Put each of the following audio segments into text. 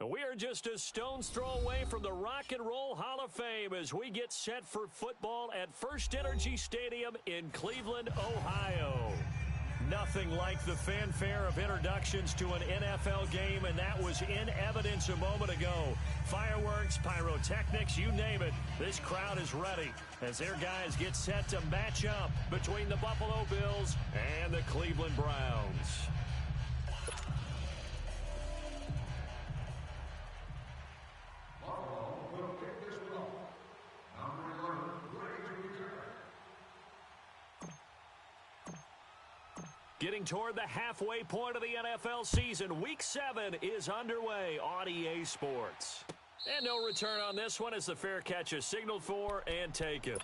We are just a stone's throw away from the Rock and Roll Hall of Fame as we get set for football at First Energy Stadium in Cleveland, Ohio. Nothing like the fanfare of introductions to an NFL game, and that was in evidence a moment ago. Fireworks, pyrotechnics, you name it. This crowd is ready as their guys get set to match up between the Buffalo Bills and the Cleveland Browns. Getting toward the halfway point of the NFL season, Week 7 is underway on EA Sports. And no return on this one as the fair catch is signaled for and taken.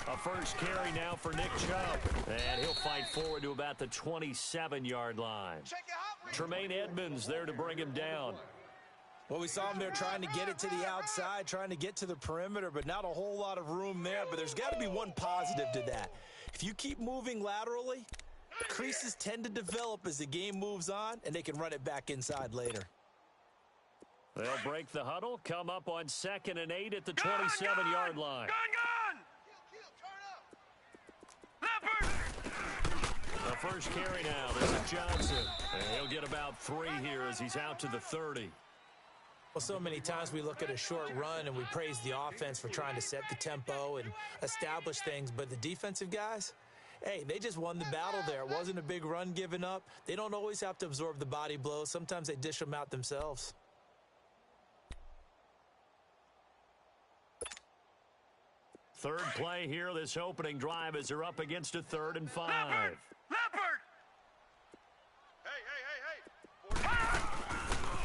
A first carry now for Nick Chubb, and he'll fight forward to about the 27-yard line. Tremaine Edmonds there to bring him down. Well, we saw him there trying to get it to the outside, trying to get to the perimeter, but not a whole lot of room there. But there's got to be one positive to that. If you keep moving laterally, creases tend to develop as the game moves on, and they can run it back inside later. They'll break the huddle, come up on 2nd and 8 at the 27-yard line. The first carry now. This is Johnson. And he'll get about 3 here as he's out to the 30. Well, so many times we look at a short run and we praise the offense for trying to set the tempo and establish things. But the defensive guys, hey, they just won the battle there. It wasn't a big run given up. They don't always have to absorb the body blows. Sometimes they dish them out themselves. Third play here, this opening drive as they're up against a 3rd and 5. Leopard! Hey!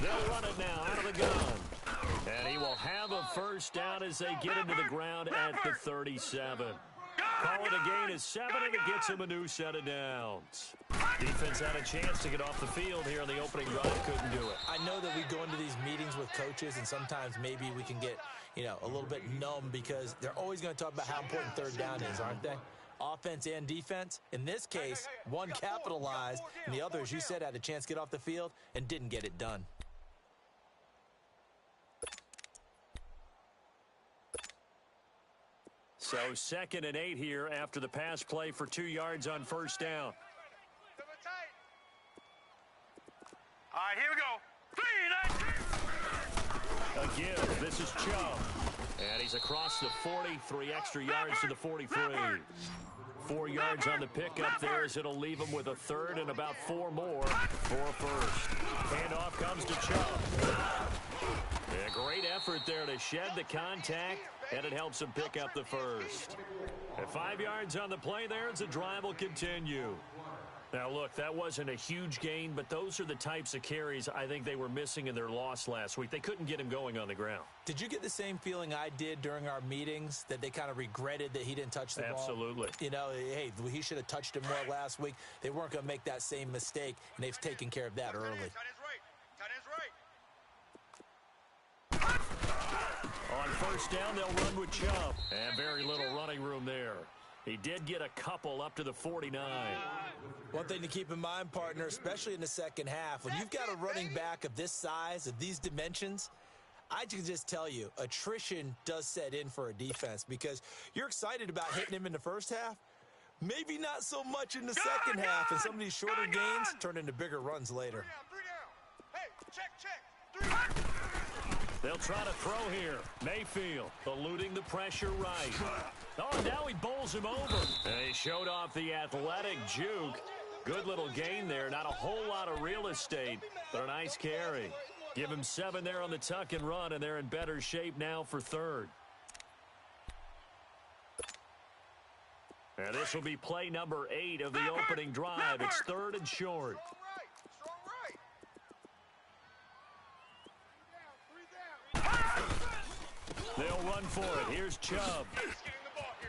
They'll run it now out of the gun. And he will have a first down as they get into the ground at the 37. Call it a gain of 7, and it gets him a new set of downs. Defense had a chance to get off the field here in the opening drive, couldn't do it. I know that we go into these meetings with coaches, and sometimes maybe we can get, a little bit numb because they're always going to talk about how important 3rd down is, aren't they? Offense and defense. In this case, one capitalized, and the other, as you said, had a chance to get off the field and didn't get it done. So 2nd and 8 here after the pass play for 2 yards on first down. All right, here we go. Again, this is Chubb. And he's across the 40, 3 extra yards to the 43. 4 yards on the pickup there as it'll leave him with a 3rd and about 4 more for a first. Handoff comes to Chubb. A great effort there to shed the contact, and it helps him pick up the first. At 5 yards on the play there as the drive will continue. Now, look, that wasn't a huge gain, but those are the types of carries I think they were missing in their loss last week. They couldn't get him going on the ground. Did you get the same feeling I did during our meetings, that they kind of regretted that he didn't touch the ball? Absolutely. Hey, he should have touched him more last week. They weren't going to make that same mistake, and they've taken care of that early. On first down, they'll run with Chubb. And very little running room there. He did get a couple up to the 49. One thing to keep in mind, partner, especially in the second half, when you've got a running back of this size, of these dimensions, I can just tell you, attrition does set in for a defense because you're excited about hitting him in the first half. Maybe not so much in the second half, and some of these shorter gains turn into bigger runs later. 3 down. Hey, check. 3. They'll try to throw here. Mayfield eluding the pressure right. Oh, now he bowls him over. And he showed off the athletic juke. Good little gain there. Not a whole lot of real estate, but a nice carry. Give him 7 there on the tuck and run, and they're in better shape now for third. And this will be play number 8 of the opening drive. It's third and short. They'll run for it. Here's Chubb.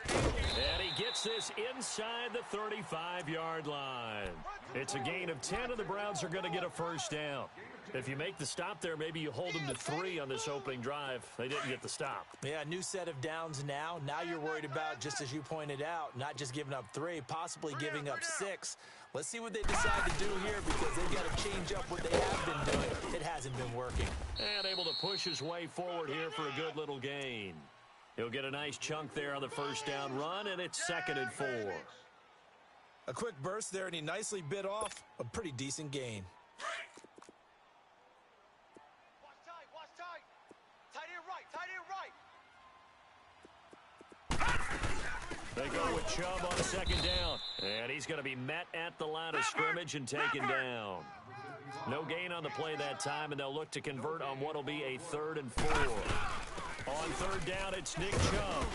And he gets this inside the 35-yard line. It's a gain of 10, and the Browns are going to get a first down. If you make the stop there, maybe you hold them to 3 on this opening drive. They didn't get the stop. Yeah, new set of downs now. Now you're worried about, just as you pointed out, not just giving up 3, possibly giving up 6. Let's see what they decide to do here, because they've got to change up what they have been doing. It hasn't been working. And able to push his way forward here for a good little gain. He'll get a nice chunk there on the first down run, and it's 2nd and 4. A quick burst there, and he nicely bit off a pretty decent gain. Watch tight. Tight end right. They go with Chubb on 2nd down. And he's going to be met at the line of scrimmage and taken down. No gain on the play that time, and they'll look to convert on what will be a 3rd and 4. On 3rd down, it's Nick Chubb.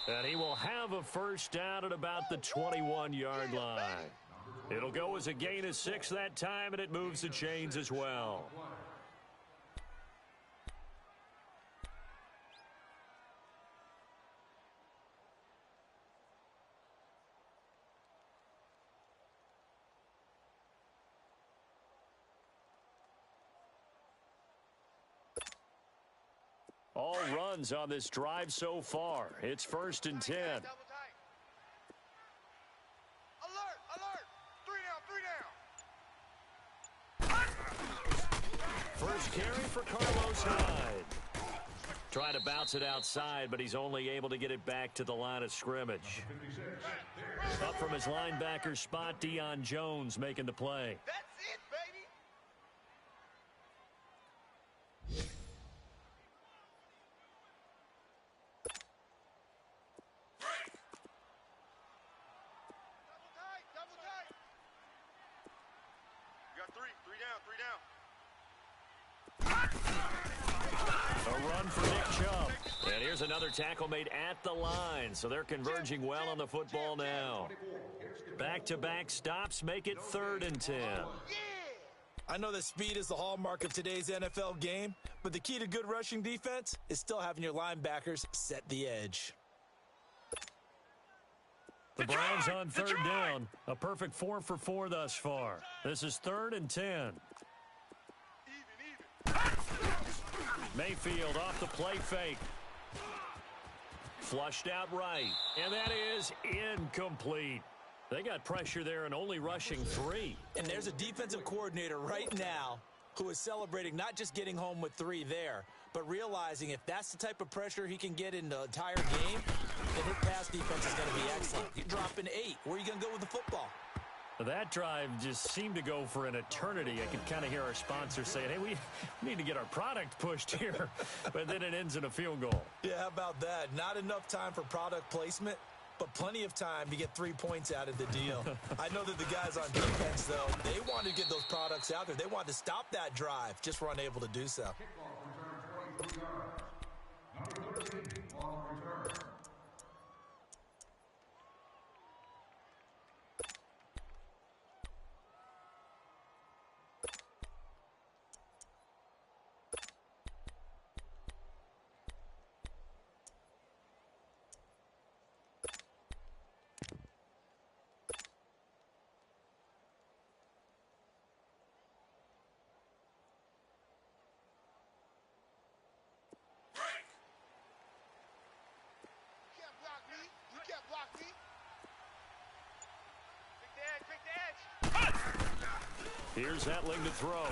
And he will have a first down at about the 21-yard line. It'll go as a gain of 6 that time, and it moves the chains as well. All runs on this drive so far. It's 1st and 10. Alert. 3 down. First carry for Carlos Hyde. Trying to bounce it outside, but he's only able to get it back to the line of scrimmage. Up from his linebacker spot, Deion Jones making the play. That's it, baby. Double tight. You got 3 down. A run for Nick Chubb. And here's another tackle made at the line, so they're converging well on the football now. Back-to-back stops make it 3rd and 10. I know that speed is the hallmark of today's NFL game, but the key to good rushing defense is still having your linebackers set the edge. The Browns on 3rd down. A perfect 4 for 4 thus far. This is 3rd and 10. Mayfield off the play fake. Flushed out right. And that is incomplete. They got pressure there and only rushing 3. And there's a defensive coordinator right now who is celebrating not just getting home with 3 there, but realizing if that's the type of pressure he can get in the entire game, then his pass defense is going to be excellent. You're dropping 8. Where are you going to go with the football? That drive just seemed to go for an eternity. I could kind of hear our sponsors saying, hey, we need to get our product pushed here. But then it ends in a field goal. Yeah, how about that? Not enough time for product placement, but plenty of time to get 3 points out of the deal. I know that the guys on defense, though, they wanted to get those products out there. They wanted to stop that drive, just were unable to do so. Here's Hetling to throw.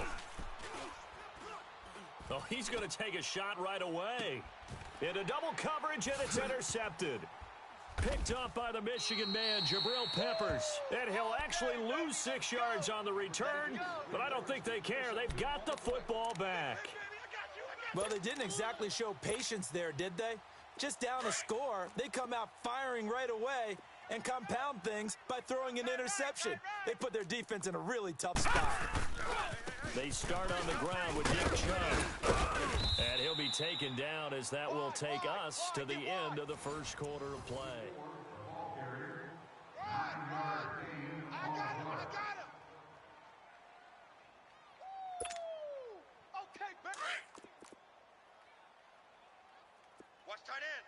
Oh, he's going to take a shot right away. Into double coverage, and it's intercepted. Picked up by the Michigan man, Jabril Peppers. And he'll actually lose 6 yards on the return, but I don't think they care. They've got the football back. Well, they didn't exactly show patience there, did they? Just down a score, they come out firing right away, and compound things by throwing an interception. They put their defense in a really tough spot. They start on the ground with Nick Chubb. And he'll be taken down as that will take us to the end of the first quarter of play. I got him. Okay, baby. Watch tight end.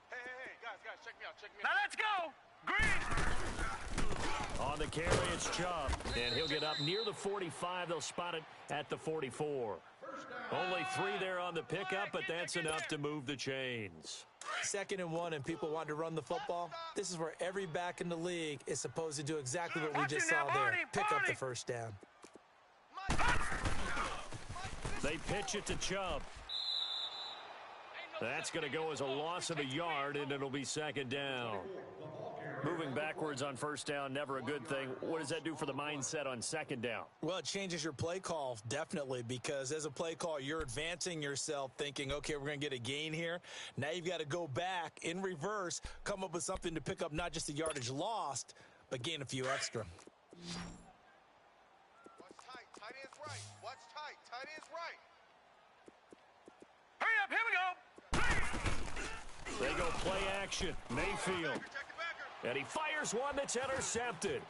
Hey, guys, check me out. Now let's go! Green! On the carry, it's Chubb. And he'll get up near the 45. They'll spot it at the 44. Only 3 there on the pickup, but that's enough to move the chains. 2nd and 1, and people want to run the football. This is where every back in the league is supposed to do exactly what we just saw there. Pick up the first down. They pitch it to Chubb. That's going to go as a loss of a yard, and it'll be 2nd down. Moving backwards on first down, never a good thing. What does that do for the mindset on 2nd down? Well, it changes your play call, definitely, because as a play call, you're advancing yourself thinking, okay, we're going to get a gain here. Now you've got to go back in reverse, come up with something to pick up not just the yardage lost, but gain a few extra. Watch tight. Tight end's right. Watch tight. Tight end's right. Hurry up, here we go! They go play action. Mayfield. And he fires one that's intercepted.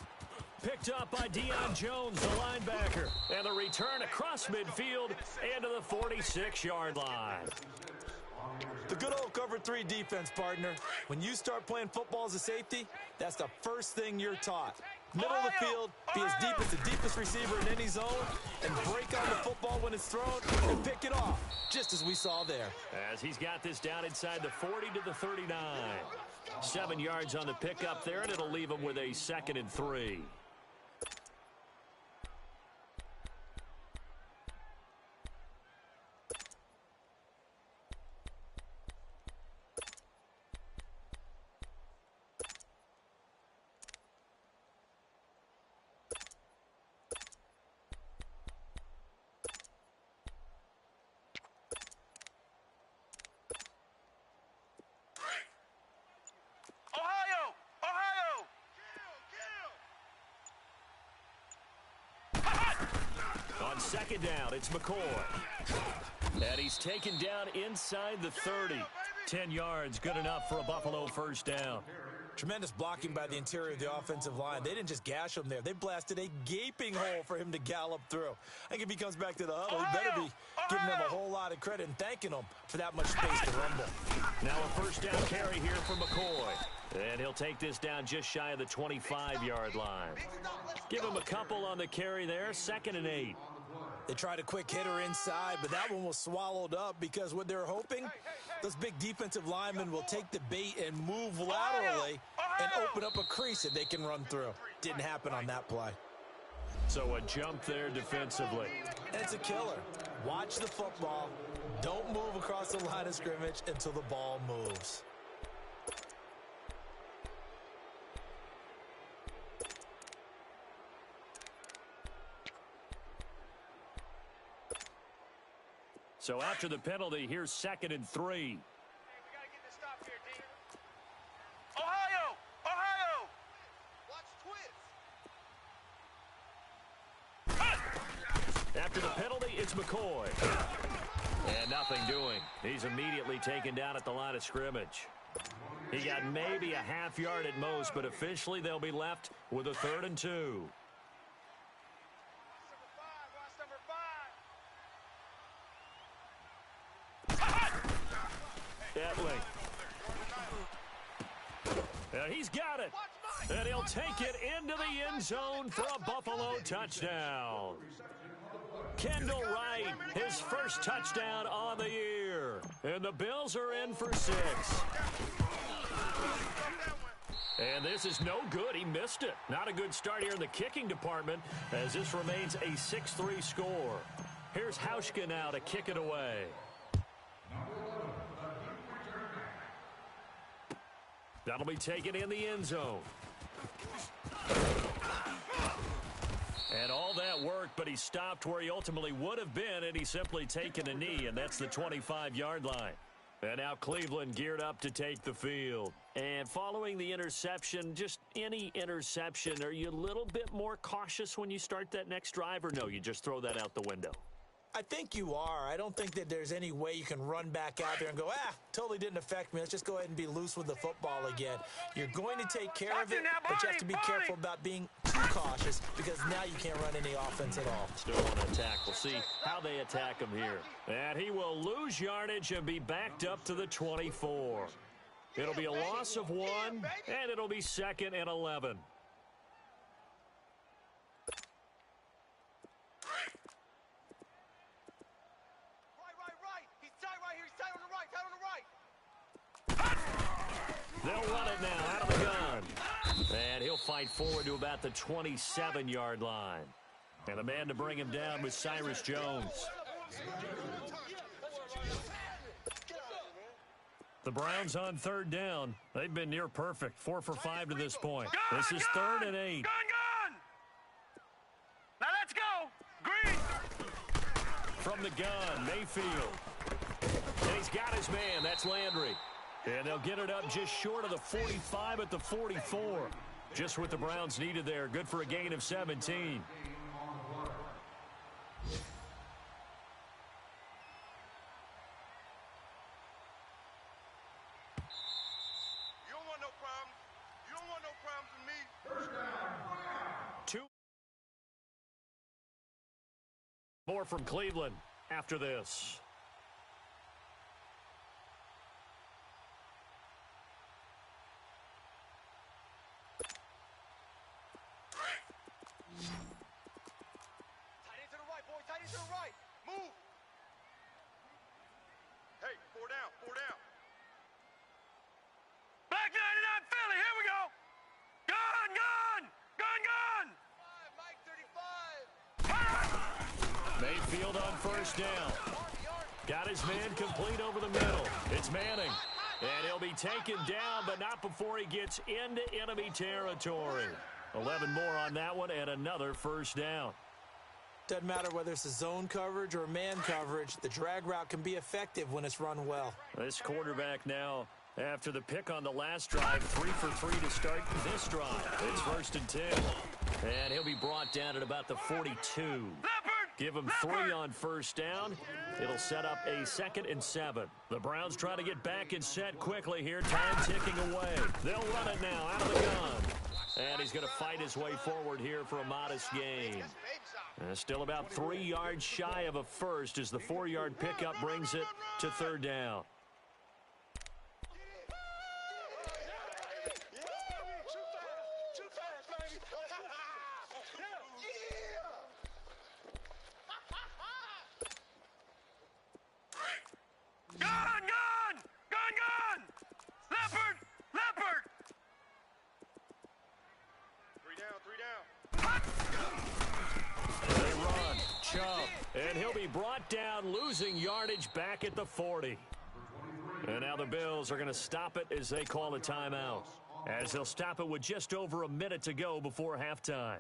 Picked up by Deion Jones, the linebacker. And the return across midfield into the 46-yard line. The good old cover 3 defense, partner. When you start playing football as a safety, that's the first thing you're taught. Middle of the field, be as deep as the deepest receiver in any zone, and break on the football when it's thrown and pick it off, just as we saw there. As he's got this down inside the 40 to the 39. 7 yards on the pickup there, and it'll leave him with a 2nd and 3. On 2nd down, it's McCoy. And he's taken down inside the 30. 10 yards, good enough for a Buffalo first down. Tremendous blocking by the interior of the offensive line. They didn't just gash him there. They blasted a gaping hole for him to gallop through. I think if he comes back to the huddle, he better be giving them a whole lot of credit and thanking them for that much space to rumble. Now a first down carry here for McCoy. And he'll take this down just shy of the 25-yard line. Give him a couple on the carry there, 2nd and 8. They tried a quick hitter inside, but that one was swallowed up because what they're hoping, those big defensive linemen will take the bait and move laterally and open up a crease that they can run through. Didn't happen on that play. So a jump there defensively. And it's a killer. Watch the football. Don't move across the line of scrimmage until the ball moves. So after the penalty, here's 2nd and 3. Hey, we got to get this stop here, D. Ohio! Ohio! Watch twist. After the penalty, it's McCoy. And nothing doing. He's immediately taken down at the line of scrimmage. He got maybe a half yard at most, but officially they'll be left with a 3rd and 2. Etling. And he's got it. And he'll take it into the end zone for a Buffalo touchdown. Kendall Wright, his first touchdown on the year. And the Bills are in for 6. And this is no good. He missed it. Not a good start here in the kicking department as this remains a 6-3 score. Here's Hauschka now to kick it away. That'll be taken in the end zone. And all that worked, but he stopped where he ultimately would have been, and he's simply taken a knee, and that's the 25-yard line. And now Cleveland geared up to take the field. And following the interception, just any interception, are you a little bit more cautious when you start that next drive, or no, you just throw that out the window? I think you are. I don't think that there's any way you can run back out there and go, totally didn't affect me. Let's just go ahead and be loose with the football again. You're going to take care of it, but you have to be careful about being too cautious because now you can't run any offense at all. Still want to attack. We'll see how they attack him here. And he will lose yardage and be backed up to the 24. It'll be a loss of 1, and it'll be 2nd and 11. They'll run it now out of the gun. And he'll fight forward to about the 27-yard line. And the man to bring him down was Cyrus Jones. The Browns on 3rd down. They've been near perfect. 4 for 5 to this point. This is 3rd and 8. Gun! Now let's go! Green! From the gun, Mayfield. And he's got his man. That's Landry. And they'll get it up just short of the 45 at the 44. Just what the Browns needed there. Good for a gain of 17. You don't want no problems. You don't want no problems with me. First down. 2 more from Cleveland after this. Mayfield on 1st down. Got his man complete over the middle. It's Manning. And he'll be taken down, but not before he gets into enemy territory. 11 more on that one and another 1st down. Doesn't matter whether it's a zone coverage or man coverage. The drag route can be effective when it's run well. This quarterback now, after the pick on the last drive, 3 for 3 to start this drive. It's 1st and 10. And he'll be brought down at about the 42. Give him 3 on 1st down. It'll set up a 2nd and 7. The Browns try to get back and set quickly here. Time ticking away. They'll run it now out of the gun. And he's going to fight his way forward here for a modest gain. Still about 3 yards shy of a first as the 4-yard pickup brings it to 3rd down. And he'll be brought down, losing yardage back at the 40. And now the Bills are going to stop it as they call a timeout. As they'll stop it with just over a minute to go before halftime.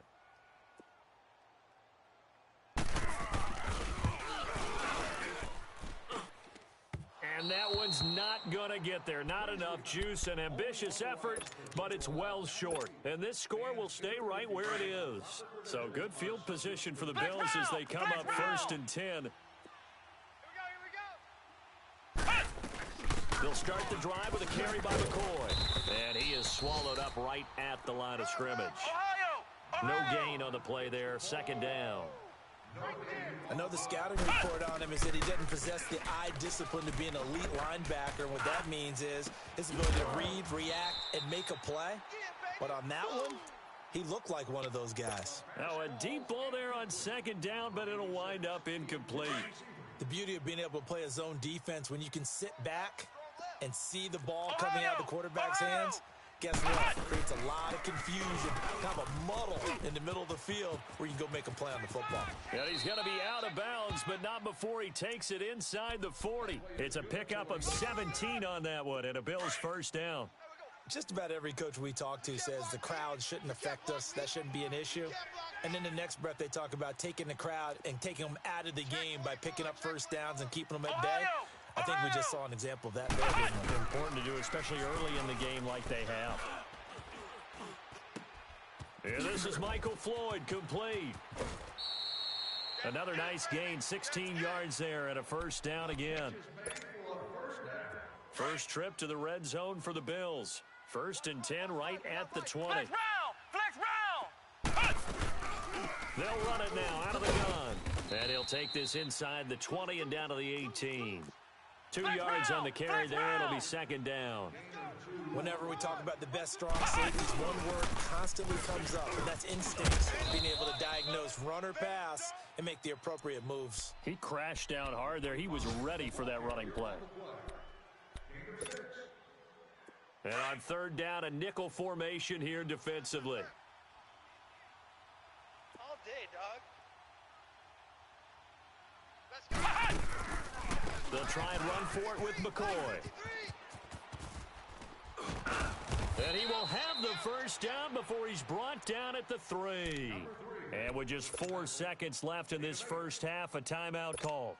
And that one's not going to get there. Not enough juice. An ambitious effort, but it's well short. And this score will stay right where it is. So good field position for the Bills as they come up 1st and 10. Here we go. They'll start the drive with a carry by McCoy. And he is swallowed up right at the line of scrimmage. No gain on the play there. 2nd down. I know the scouting report on him is that he doesn't possess the eye discipline to be an elite linebacker. And what that means is his ability to read, react, and make a play. But on that one, he looked like one of those guys. Now a deep ball there on 2nd down, but it'll wind up incomplete. The beauty of being able to play a zone defense when you can sit back and see the ball coming out of the quarterback's hands. Guess what? It creates a lot of confusion, kind of a muddle in the middle of the field where you can go make a play on the football. Yeah, he's going to be out of bounds, but not before he takes it inside the 40. It's a pickup of 17 on that one, and a Bills 1st down. Just about every coach we talk to says the crowd shouldn't affect us. That shouldn't be an issue. And then the next breath they talk about taking the crowd and taking them out of the game by picking up 1st downs and keeping them at bay. I think we just saw an example of that there, didn't we? Important to do, especially early in the game like they have. And this is Michael Floyd, complete. Another nice gain, 16 yards there and a first down again. First trip to the red zone for the Bills. 1st and 10 right at the 20. Flex round! They'll run it now out of the gun. And he'll take this inside the 20 and down to the 18. 2 yards on the carry there. It'll be 2nd down. Whenever we talk about the best strong safeties, one word constantly comes up, and that's instinct. Being able to diagnose run or pass and make the appropriate moves. He crashed down hard there. He was ready for that running play. And on 3rd down, a nickel formation here defensively. All day, dog. Let's go. They'll try and run for it with McCoy. And he will have the first down before he's brought down at the 3. And with just 4 seconds left in this first half, a timeout call.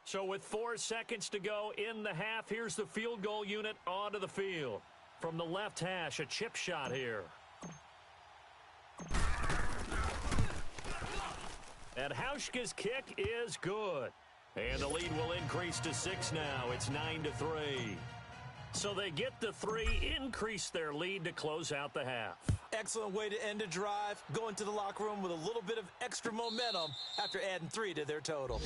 So with 4 seconds to go in the half, here's the field goal unit onto the field. From the left hash, a chip shot here. And Hauschka's kick is good. And the lead will increase to 6 now. It's 9-3. So they get the 3, increase their lead to close out the half. Excellent way to end a drive. Go into the locker room with a little bit of extra momentum after adding 3 to their total.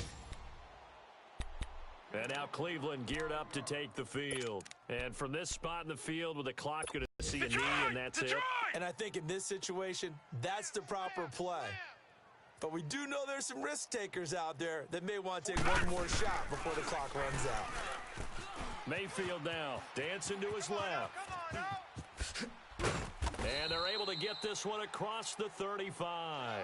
And now Cleveland geared up to take the field. And from this spot in the field with the clock going to see a knee, and that's it. And I think in this situation, that's the proper play. But we do know there's some risk takers out there that may want to take one more shot before the clock runs out. Mayfield now dancing to his left. And they're able to get this one across the 35.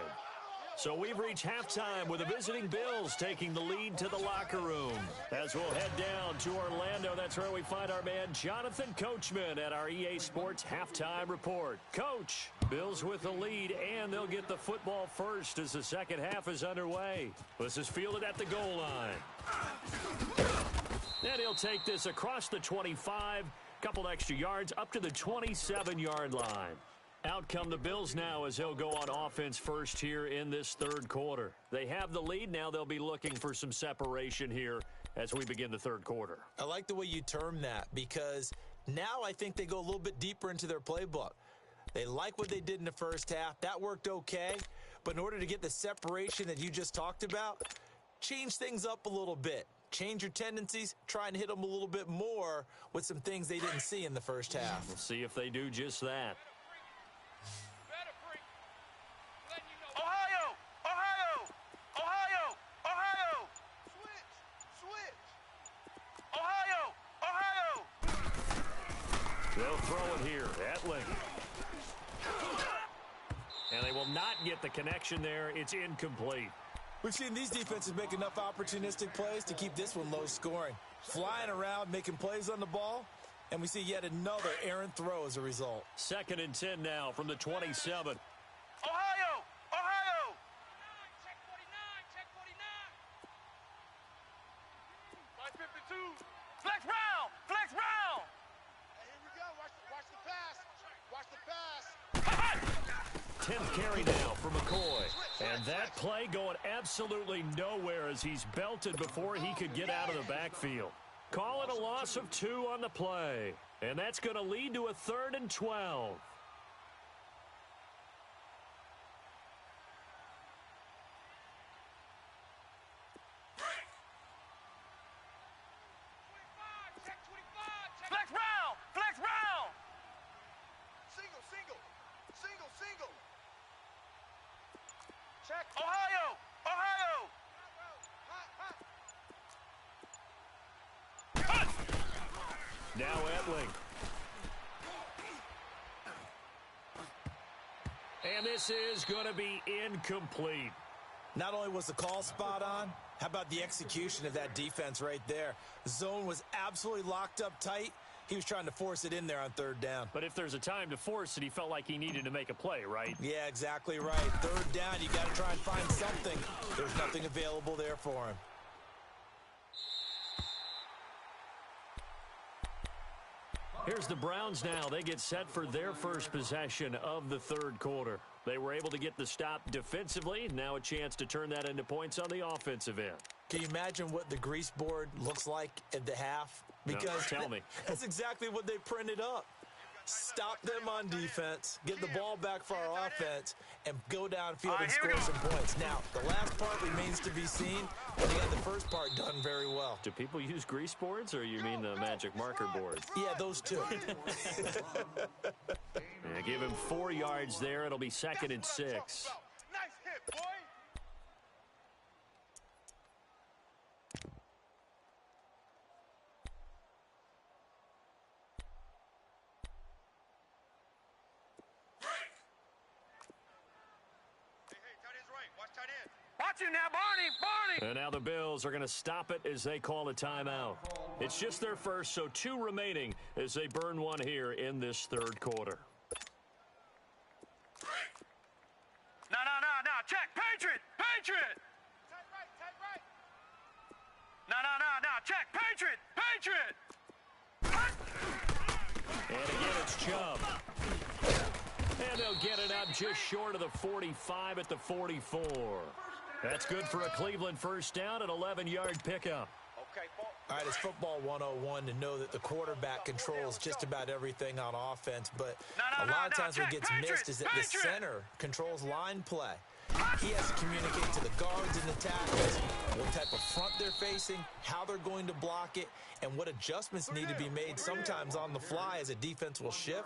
So we've reached halftime with the visiting Bills taking the lead to the locker room. As we'll head down to Orlando, that's where we find our man Jonathan Coachman at our EA Sports Halftime Report. Coach, Bills with the lead, and they'll get the football first as the second half is underway. This is fielded at the goal line. And he'll take this across the 25, couple extra yards up to the 27-yard line. Out come the Bills now as they'll go on offense first here in this 3rd quarter. They have the lead. Now they'll be looking for some separation here as we begin the 3rd quarter. I like the way you term that because now I think they go a little bit deeper into their playbook. They like what they did in the first half. That worked okay. But in order to get the separation that you just talked about, change things up a little bit. Change your tendencies, try and hit them a little bit more with some things they didn't see in the first half. We'll see if they do just that. Ohio! Ohio! Ohio! Ohio! Switch! Ohio! Ohio! They'll throw it here. Etling. And they will not get the connection there. It's incomplete. We've seen these defenses make enough opportunistic plays to keep this one low scoring. Flying around, making plays on the ball, and we see yet another errant throw as a result. 2nd and 10 now from the 27. Ohio! Ohio! Check 49! 552! Flex round! Flex round! Hey, here we go. Watch the pass! 10th carry now for McCoy. And that play going absolutely nowhere as he's belted before he could get out of the backfield. Call it a loss of 2 on the play. And that's going to lead to a 3rd and 12. Flex round! Flex round! Single! Check. Ohio! Now Etling. And this is going to be incomplete. Not only was the call spot on, how about the execution of that defense right there? The zone was absolutely locked up tight. He was trying to force it in there on 3rd down. But if there's a time to force it, he felt like he needed to make a play, right? Yeah, exactly right. 3rd down, you got to try and find something. There's nothing available there for him. Here's the Browns now. They get set for their first possession of the third quarter. They were able to get the stop defensively. Now a chance to turn that into points on the offensive end. Can you imagine what the grease board looks like at the half? Because no, tell me. That's exactly what they printed up. Stop them on defense, get the ball back for our offense, and go downfield and score some points. Now, the last part remains to be seen, but they got the first part done very well. Do people use grease boards, or you mean the magic marker boards? Yeah, those two. Yeah, give him 4 yards there. It'll be 2nd and 6. Nice hit, boy. Watch him now, Barney! And now the Bills are going to stop it as they call a timeout. It's just their first, so 2 remaining as they burn one here in this third quarter. No. Check. Patriot! Tight right. No. Check. Patriot! And again, it's Chubb. And they'll get it up just short of the 45 at the 44. That's good for a Cleveland first down, an 11-yard pickup. All right, it's football 101 to know that the quarterback controls just about everything on offense, but a lot of times what gets missed is that the center controls line play. He has to communicate to the guards and the tackles what type of front they're facing, how they're going to block it, and what adjustments need to be made sometimes on the fly as a defense will shift.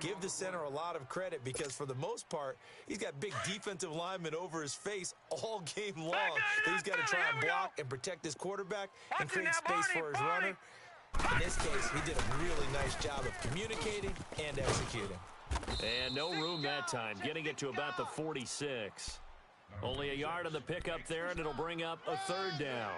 Give the center a lot of credit because for the most part, he's got big defensive linemen over his face all game long that he's got to try and block and protect his quarterback and create space for his runner. In this case, he did a really nice job of communicating and executing. And no room that time, getting it to about the 46. Only a yard on the pickup there, and it'll bring up a 3rd down.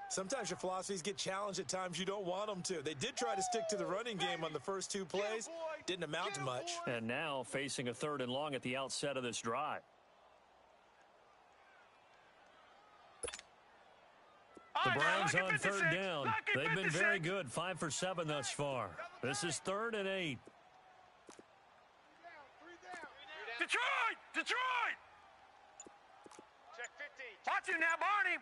Sometimes your philosophies get challenged at times you don't want them to. They did try to stick to the running game on the first 2 plays. Didn't amount to much. And now facing a 3rd and long at the outset of this drive. The Browns on 3rd down. They've been very good, 5 for 7 thus far. This is 3rd and 8. Detroit! Check 50. Watch him now, Barney!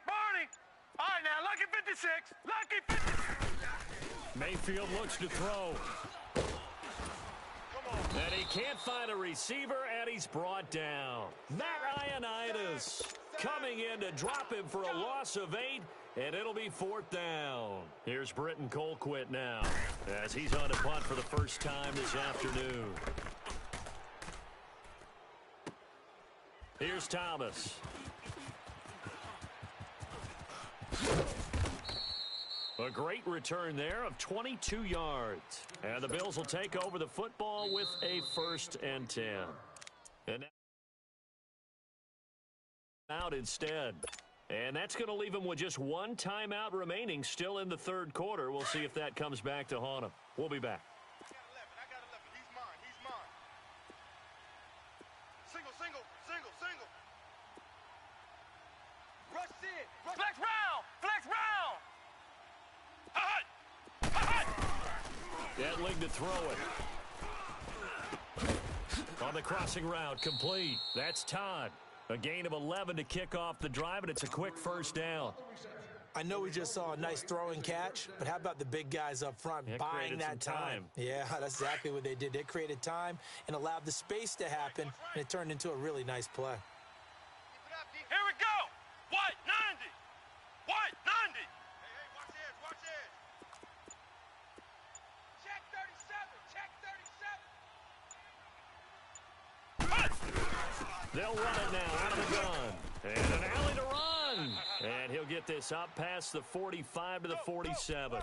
All right, now, lucky 56. Lucky 56. Mayfield looks to throw. And he can't find a receiver, and he's brought down. Matt Ioannidis coming in to drop him for a loss of 8, and it'll be 4th down. Here's Britton Colquitt now as he's on a punt for the first time this afternoon. Here's Thomas. A great return there of 22 yards. And the Bills will take over the football with a 1st and 10. And out instead. And that's going to leave him with just 1 timeout remaining still in the third quarter. We'll see if that comes back to haunt him. We'll be back. I got 11. He's mine. Single. Rush in. Flex round! Edling to throw it. On the crossing route, complete. That's Todd. A gain of 11 to kick off the drive, and it's a quick first down. I know we just saw a nice throwing catch, but how about the big guys up front buying that time? Yeah, that's exactly what they did. They created time and allowed the space to happen, and it turned into a really nice play. Here we go! White 90! Hey, watch this! Check 37! They'll run it now out of the gun. And an alley to run. And he'll get this up past the 45 to the 47.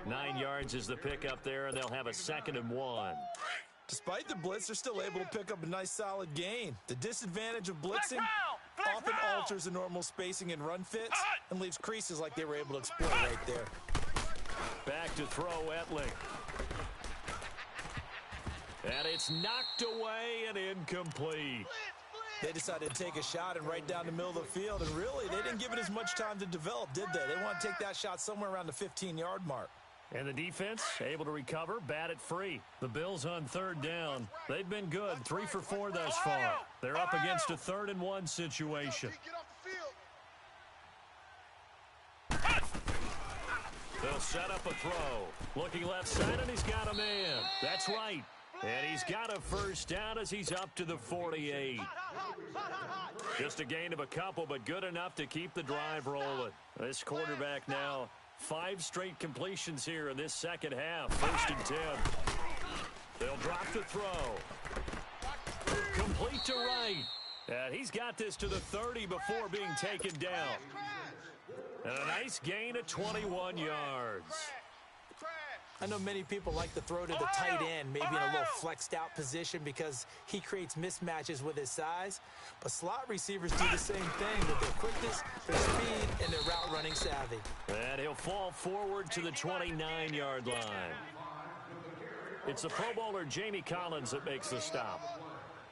9 yards is the pickup there, and they'll have a 2nd and 1. Despite the blitz, they're still able to pick up a nice solid gain. The disadvantage of blitzing often alters the normal spacing and run fits and leaves creases like they were able to exploit right there. Back to throw Etling. And it's knocked away and incomplete. They decided to take a shot and right down the middle of the field, and really, they didn't give it as much time to develop, did they? They want to take that shot somewhere around the 15-yard mark. And the defense able to recover, bat it free. The Bills on third down. They've been good, 3 for 4 thus far. They're up against a 3rd-and-1 situation. They'll set up a throw. Looking left side, and he's got a man. That's right. And he's got a first down as he's up to the 48. Just a gain of a couple, but good enough to keep the drive rolling. This quarterback now, 5 straight completions here in this second half. 1st and 10. They'll drop the throw. Complete to right. And he's got this to the 30 before being taken down. And a nice gain of 21 yards. I know many people like to throw to the tight end, maybe in a little flexed out position because he creates mismatches with his size. But slot receivers do the same thing with their quickness, their speed, and their route running savvy. And he'll fall forward to the 29-yard line. It's the Pro Bowler Jamie Collins that makes the stop.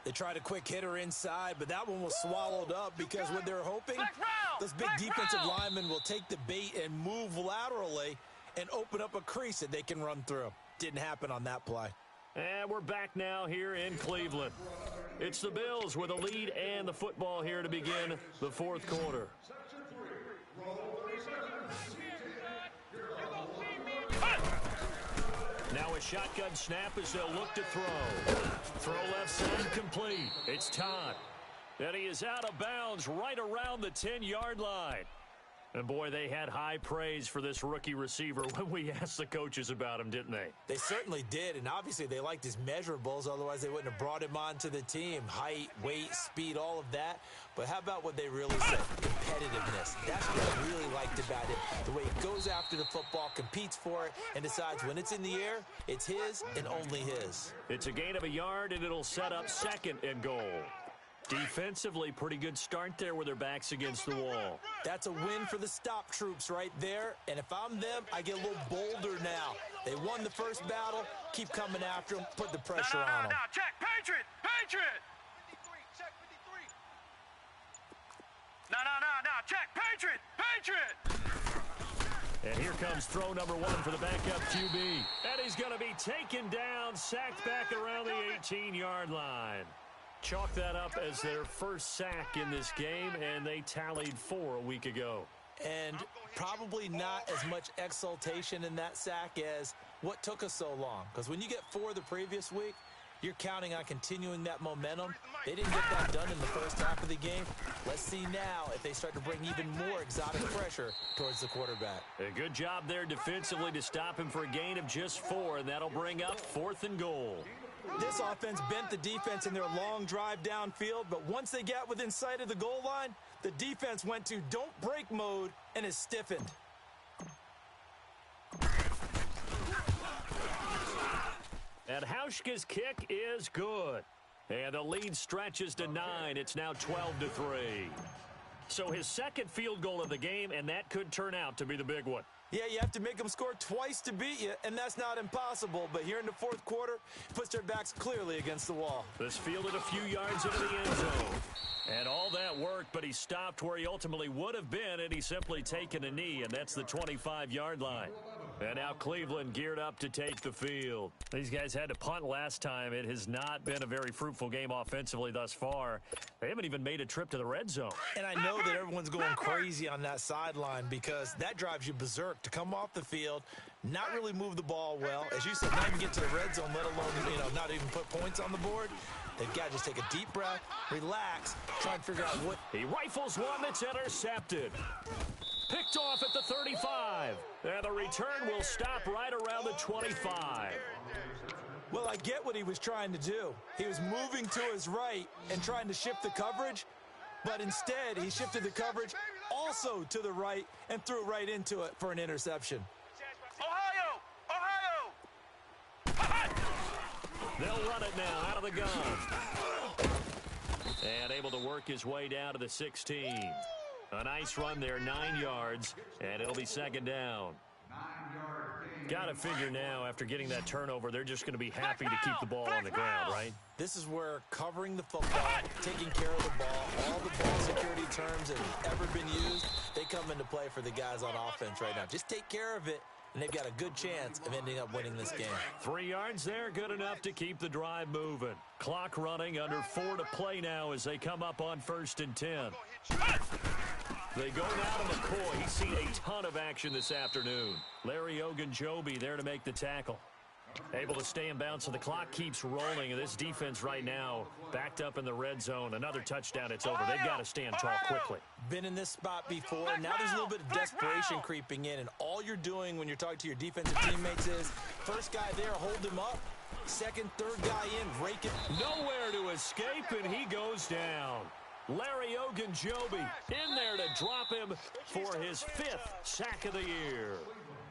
They tried a quick hitter inside, but that one was swallowed up because what they're hoping, those big defensive linemen will take the bait and move laterally and open up a crease that they can run through. Didn't happen on that play. And we're back now here in Cleveland. It's the Bills with a lead and the football here to begin the 4th quarter. Now a shotgun snap as they'll look to throw. Throw left side complete. It's Todd. And he is out of bounds right around the 10-yard line. And, boy, they had high praise for this rookie receiver when we asked the coaches about him, didn't they? They certainly did, and obviously they liked his measurables. Otherwise, they wouldn't have brought him onto the team. Height, weight, speed, all of that. But how about what they really said? Competitiveness. That's what I really liked about him. The way he goes after the football, competes for it, and decides when it's in the air, it's his and only his. It's a gain of a yard, and it'll set up 2nd and goal. Defensively, pretty good start there with their backs against the wall. That's a win for the stop troops right there. And if I'm them, I get a little bolder now. They won the first battle. Keep coming after them. Put the pressure on them. Now, check. Patriot. Patriot. No, check. Patriot. Patriot. And here comes throw number 1 for the backup QB. And he's going to be taken down, sacked back around the 18-yard line. Chalk that up as their first sack in this game, and they tallied 4 a week ago. And probably not as much exultation in that sack as what took us so long. Because when you get 4 the previous week, you're counting on continuing that momentum. They didn't get that done in the first half of the game. Let's see now if they start to bring even more exotic pressure towards the quarterback. A good job there defensively to stop him for a gain of just 4, and that'll bring up 4th and goal. This offense bent the defense in their long drive downfield, but once they got within sight of the goal line, the defense went to don't break mode and is stiffened. And Hauschka's kick is good. And the lead stretches to 9. It's now 12-3. So his 2nd field goal of the game, and that could turn out to be the big one. Yeah, you have to make them score twice to beat you, and that's not impossible. But here in the 4th quarter, puts their backs clearly against the wall. This fielded a few yards into the end zone. And all that worked, but he stopped where he ultimately would have been, and he's simply taken a knee, and that's the 25-yard line. And now Cleveland geared up to take the field. These guys had to punt last time. It has not been a very fruitful game offensively thus far. They haven't even made a trip to the red zone. And I know that everyone's going crazy on that sideline because that drives you berserk to come off the field, not really move the ball well. As you said, not even get to the red zone, let alone, not even put points on the board. They've got to just take a deep breath, relax, try and figure out what. He rifles one that's intercepted. Picked off at the 35. And the return will stop right around the 25. Well, I get what he was trying to do. He was moving to his right and trying to shift the coverage, but instead he shifted the coverage also to the right and threw it right into it for an interception. Ohio! They'll run it now out of the gun. And able to work his way down to the 16. A nice run there, 9 yards, and it'll be 2nd down. Got to figure now, after getting that turnover, they're just going to be happy to keep the ball on the ground, right? This is where covering the football, taking care of the ball, all the ball security terms that have ever been used, they come into play for the guys on offense right now. Just take care of it, and they've got a good chance of ending up winning this game. 3 yards there, good enough to keep the drive moving. Clock running, under 4 to play now as they come up on 1st and 10. They go now to McCoy. He's seen a ton of action this afternoon. Larry Ogunjobi there to make the tackle. Able to stay in bounds, so the clock keeps rolling. And this defense right now backed up in the red zone. Another touchdown, it's over. They've got to stand tall quickly. Been in this spot before. Now there's a little bit of desperation creeping in. And all you're doing when you're talking to your defensive teammates is, first guy there, hold him up. Second, third guy in, rake it. Nowhere to escape, and he goes down. Larry Ogunjobi in there to drop him for his 5th sack of the year.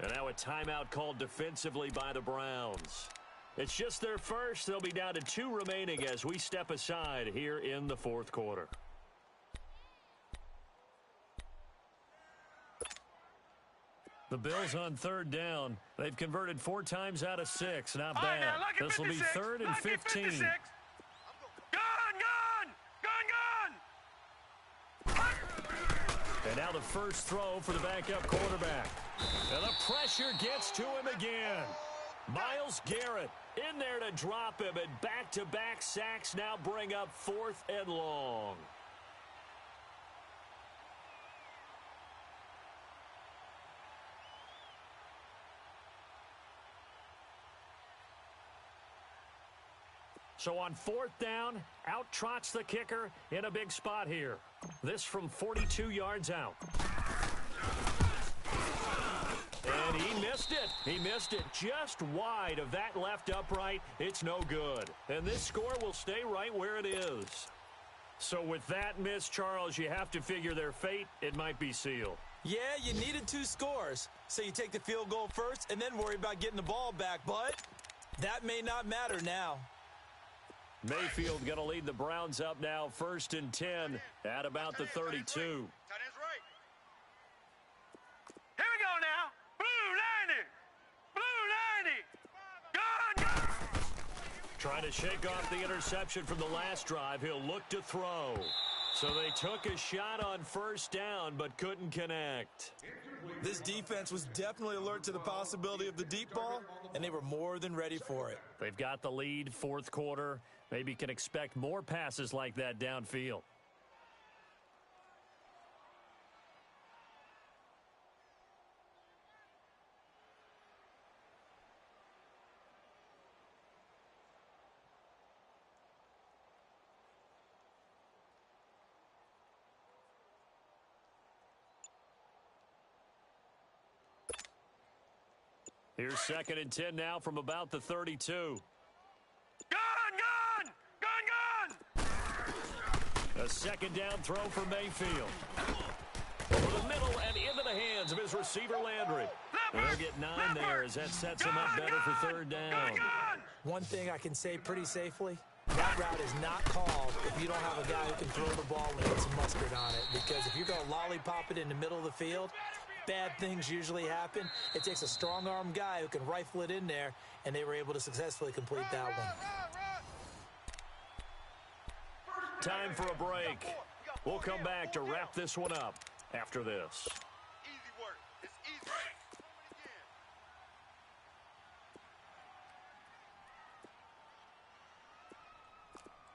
And now a timeout called defensively by the Browns. It's just their first. They'll be down to 2 remaining as we step aside here in the 4th quarter. The Bills on 3rd down. They've converted 4 times out of 6. Not bad. This will be 3rd and 15. And now the first throw for the backup quarterback. And the pressure gets to him again. Myles Garrett in there to drop him, and back-to-back sacks now bring up 4th and long. So on 4th down, out trots the kicker in a big spot here. This from 42 yards out. And he missed it. He missed it just wide of that left upright. It's no good. And this score will stay right where it is. So with that miss, Charles, you have to figure their fate. It might be sealed. Yeah, you needed 2 scores. So you take the field goal first and then worry about getting the ball back. But that may not matter now. Mayfield going to lead the Browns up now, 1st and 10 at about the 32. Tight end's right. Here we go now. Blue 90. Gone. Trying to shake off the interception from the last drive. He'll look to throw. So they took a shot on 1st down but couldn't connect. This defense was definitely alert to the possibility of the deep ball, and they were more than ready for it. They've got the lead, 4th quarter. Maybe can expect more passes like that downfield. Here's 2nd and 10 now from about the 32. A 2nd down throw for Mayfield. Over the middle and into the hands of his receiver, Landry. And they'll get 9 there as that sets him up better for 3rd down. One thing I can say pretty safely, that route is not called if you don't have a guy who can throw the ball and put some mustard on it. Because if you're going to lollipop it in the middle of the field, bad things usually happen. It takes a strong-arm guy who can rifle it in there, and they were able to successfully complete that one. Time for a break. We'll come back to wrap this one up after this. Easy work. It's easy.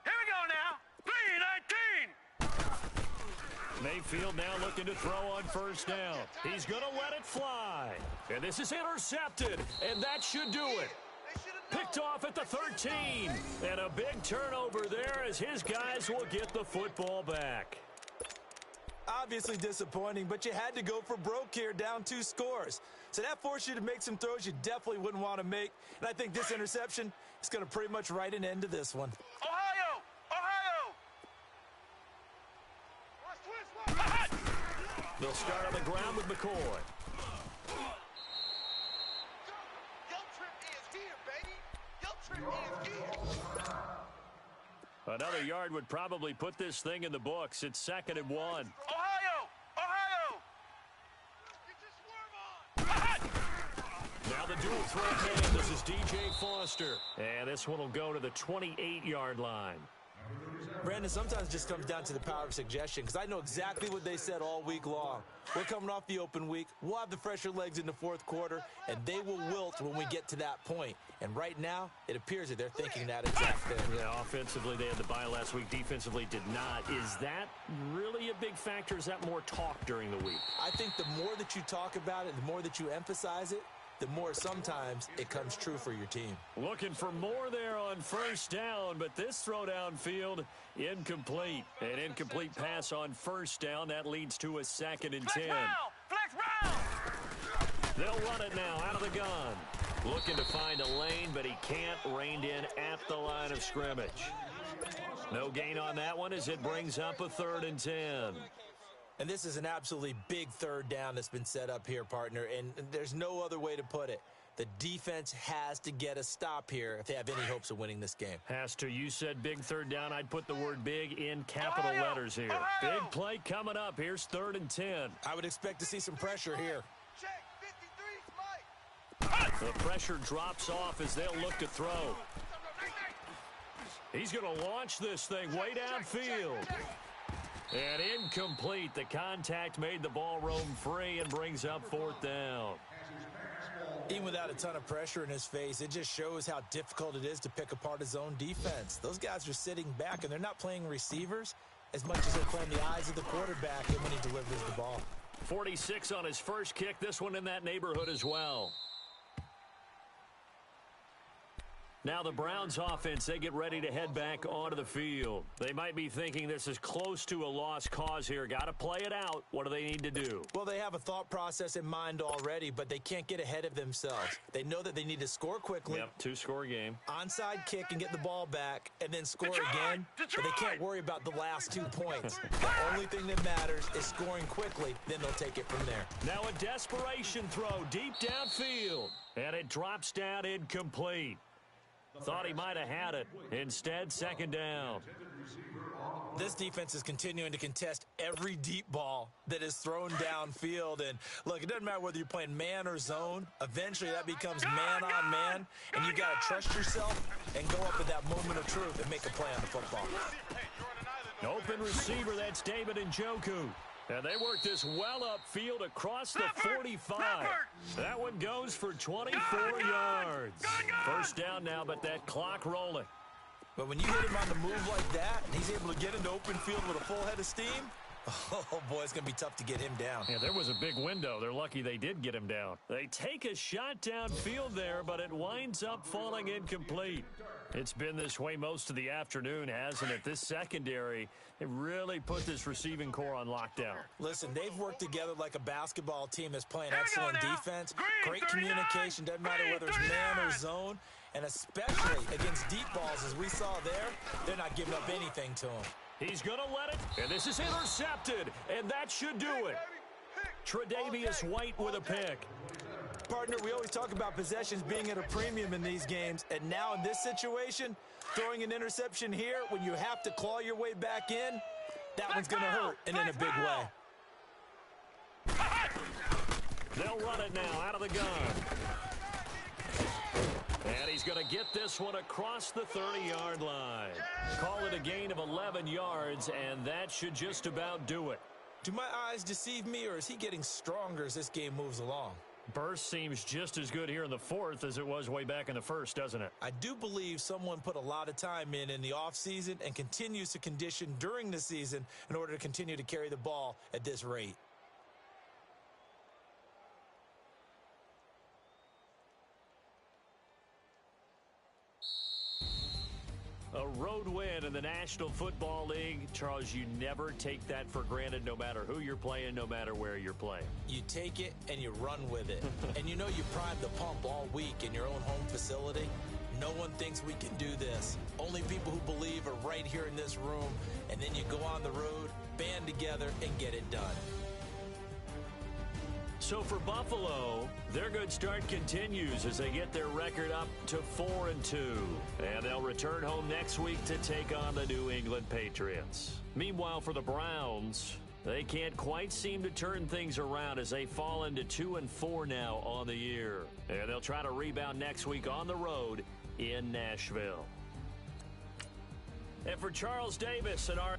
Here we go now. 3-19. Mayfield now looking to throw on 1st down. He's going to let it fly. And this is intercepted, and that should do it. Picked off at the 13. And a big turnover there as his guys will get the football back. Obviously disappointing, but you had to go for broke here, down 2 scores. So that forced you to make some throws you definitely wouldn't want to make. And I think this interception is going to pretty much write an end to this one. Ohio! They'll start on the ground with McCoy. Another yard would probably put this thing in the books. It's 2nd and 1. Ohio! Now the dual threat man. This is DJ Foster. And this one will go to the 28-yard line. Brandon, sometimes it just comes down to the power of suggestion, because I know exactly what they said all week long. We're coming off the open week. We'll have the fresher legs in the fourth quarter, and they will wilt when we get to that point. And right now, it appears that they're thinking that exact thing. Yeah, offensively, they had the bye last week. Defensively, did not. Is that really a big factor? Is that more talk during the week? I think the more that you talk about it, the more that you emphasize it, the more sometimes it comes true for your team. Looking for more there on first down, but this throw downfield, incomplete. An incomplete pass on first down. That leads to a 2nd and 10. Flex round! They'll run it now out of the gun. Looking to find a lane, but he can't. Reined in at the line of scrimmage. No gain on that one as it brings up a 3rd and 10. And this is an absolutely big third down that's been set up here, partner, and there's no other way to put it. The defense has to get a stop here if they have any hopes of winning this game. Has to. You said big third down. I'd put the word big in capital letters here. Big play coming up. Here's 3rd and 10. I would expect to see some pressure here. Check 53, Mike. The pressure drops off as they'll look to throw. He's going to launch this thing way downfield. And incomplete. The contact made the ball roam free and brings up 4th down. Even without a ton of pressure in his face, it just shows how difficult it is to pick apart his own defense. Those guys are sitting back, and they're not playing receivers as much as they're playing the eyes of the quarterback when he delivers the ball. 46 on his first kick. This one in that neighborhood as well. Now the Browns offense, they get ready to head back onto the field. They might be thinking this is close to a lost cause here. Got to play it out. What do they need to do? Well, they have a thought process in mind already, but they can't get ahead of themselves. They know that they need to score quickly. Yep, 2-score game. Onside kick and get the ball back and then score again. But they can't worry about the last 2 points. The only thing that matters is scoring quickly. Then they'll take it from there. Now a desperation throw deep downfield. And it drops down incomplete. Thought he might have had it. Instead, 2nd down. This defense is continuing to contest every deep ball that is thrown downfield. And, look, it doesn't matter whether you're playing man or zone. Eventually, that becomes man on man. And you got to trust yourself and go up at that moment of truth and make a play on the football. Open receiver, that's David Njoku. And they work this well upfield across the 45. That one goes for 24 yards. First down now, but that clock rolling. But when you hit him on the move like that, and he's able to get into open field with a full head of steam, oh, boy, it's going to be tough to get him down. Yeah, there was a big window. They're lucky they did get him down. They take a shot downfield there, but it winds up falling incomplete. It's been this way most of the afternoon, hasn't it? This secondary, it really put this receiving core on lockdown. Listen, they've worked together like a basketball team that's playing excellent defense. Great communication, doesn't matter whether it's man or zone. And especially against deep balls, as we saw there, they're not giving up anything to him. He's going to let it, and this is intercepted, and that should do it. Tre'Davious White with a pick. Partner, we always talk about possessions being at a premium in these games, and now in this situation, throwing an interception here when you have to claw your way back in, that one's going to hurt, and in a big way. They'll run it now out of the gun. And he's going to get this one across the 30-yard line. Call it a gain of 11 yards, and that should just about do it. Do my eyes deceive me, or is he getting stronger as this game moves along? Burst seems just as good here in the fourth as it was way back in the first, doesn't it? I do believe someone put a lot of time in the offseason and continues to condition during the season in order to continue to carry the ball at this rate. A road win in the National Football League. Charles, you never take that for granted no matter who you're playing, no matter where you're playing. You take it and you run with it. And you know you primed the pump all week in your own home facility. No one thinks we can do this. Only people who believe are right here in this room. And then you go on the road, band together, and get it done. So for Buffalo, their good start continues as they get their record up to 4-2. And they'll return home next week to take on the New England Patriots. Meanwhile, for the Browns, they can't quite seem to turn things around as they fall into 2-4 now on the year. And they'll try to rebound next week on the road in Nashville. And for Charles Davis and our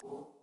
it.